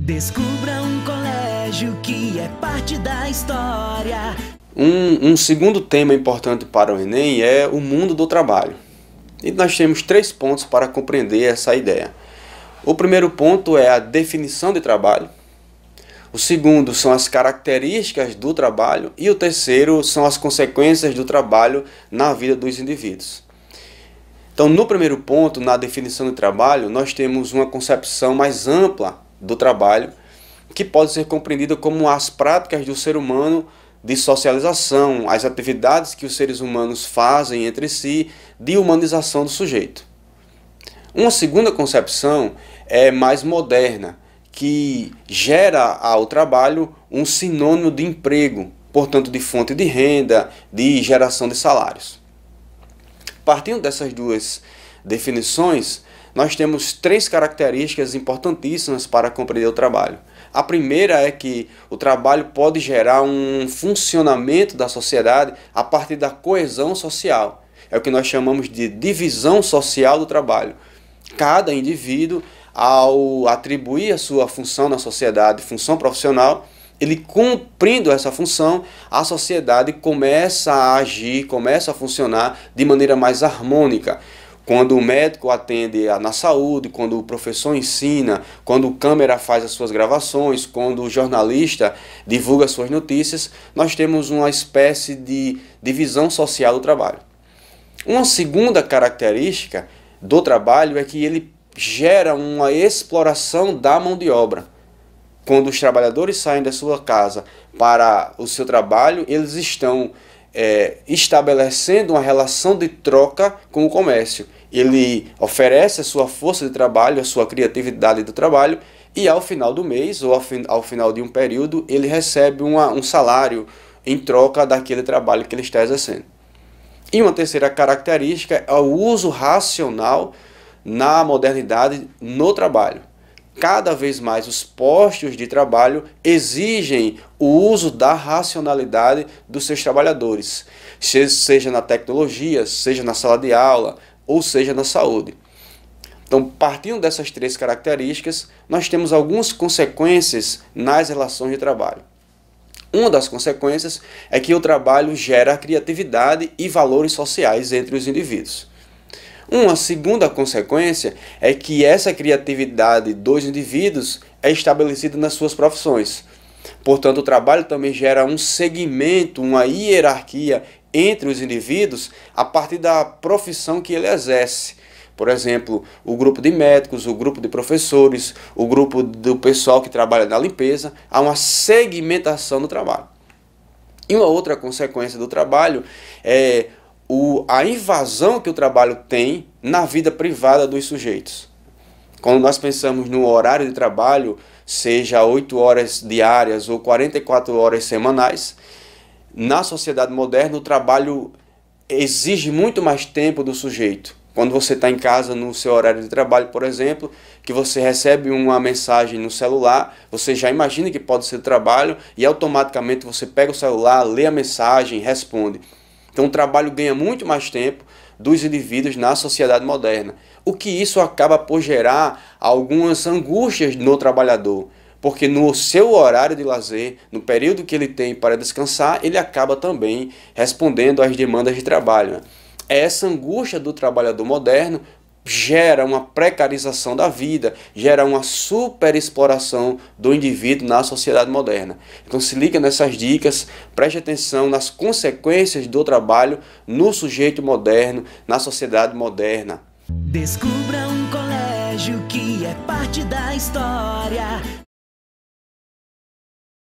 Descubra um colégio que é parte da história. Um segundo tema importante para o Enem é o mundo do trabalho. E nós temos 3 pontos para compreender essa ideia. O primeiro ponto é a definição de trabalho. O segundo são as características do trabalho. E o terceiro são as consequências do trabalho na vida dos indivíduos. Então, no primeiro ponto, na definição de trabalho, nós temos uma concepção mais ampla do trabalho, que pode ser compreendida como as práticas do ser humano de socialização, as atividades que os seres humanos fazem entre si, de humanização do sujeito. Uma segunda concepção é mais moderna, que gera ao trabalho um sinônimo de emprego, portanto de fonte de renda, de geração de salários. Partindo dessas duas definições, nós temos 3 características importantíssimas para compreender o trabalho. A primeira é que o trabalho pode gerar um funcionamento da sociedade a partir da coesão social. É o que nós chamamos de divisão social do trabalho. Cada indivíduo, ao atribuir a sua função na sociedade, função profissional, ele cumprindo essa função, a sociedade começa a agir, começa a funcionar de maneira mais harmônica. Quando o médico atende na saúde, quando o professor ensina, quando o câmera faz as suas gravações, quando o jornalista divulga suas notícias, nós temos uma espécie de divisão social do trabalho. Uma segunda característica do trabalho é que ele gera uma exploração da mão de obra. Quando os trabalhadores saem da sua casa para o seu trabalho, eles estão estabelecendo uma relação de troca com o comércio. Ele oferece a sua força de trabalho, a sua criatividade do trabalho, e ao final do mês, ou ao final de um período, ele recebe um salário em troca daquele trabalho que ele está exercendo. E uma terceira característica é o uso racional na modernidade no trabalho. Cada vez mais os postos de trabalho exigem o uso da racionalidade dos seus trabalhadores, seja na tecnologia, seja na sala de aula, ou seja na saúde. Então, partindo dessas 3 características, nós temos algumas consequências nas relações de trabalho. Uma das consequências é que o trabalho gera criatividade e valores sociais entre os indivíduos. Uma segunda consequência é que essa criatividade dos indivíduos é estabelecida nas suas profissões. Portanto, o trabalho também gera um segmento, uma hierarquia entre os indivíduos a partir da profissão que ele exerce. Por exemplo, o grupo de médicos, o grupo de professores, o grupo do pessoal que trabalha na limpeza, há uma segmentação do trabalho. E uma outra consequência do trabalho é a invasão que o trabalho tem na vida privada dos sujeitos. Quando nós pensamos no horário de trabalho, seja 8 horas diárias ou 44 horas semanais, na sociedade moderna o trabalho exige muito mais tempo do sujeito. Quando você está em casa no seu horário de trabalho, por exemplo, que você recebe uma mensagem no celular, você já imagina que pode ser trabalho e automaticamente você pega o celular, lê a mensagem, responde. Então o trabalho ganha muito mais tempo dos indivíduos na sociedade moderna. O que isso acaba por gerar algumas angústias no trabalhador. Porque no seu horário de lazer, no período que ele tem para descansar, ele acaba também respondendo às demandas de trabalho. Essa angústia do trabalhador moderno gera uma precarização da vida, gera uma superexploração do indivíduo na sociedade moderna. Então se liga nessas dicas, preste atenção nas consequências do trabalho no sujeito moderno, na sociedade moderna. Descubra um colégio que é parte da história.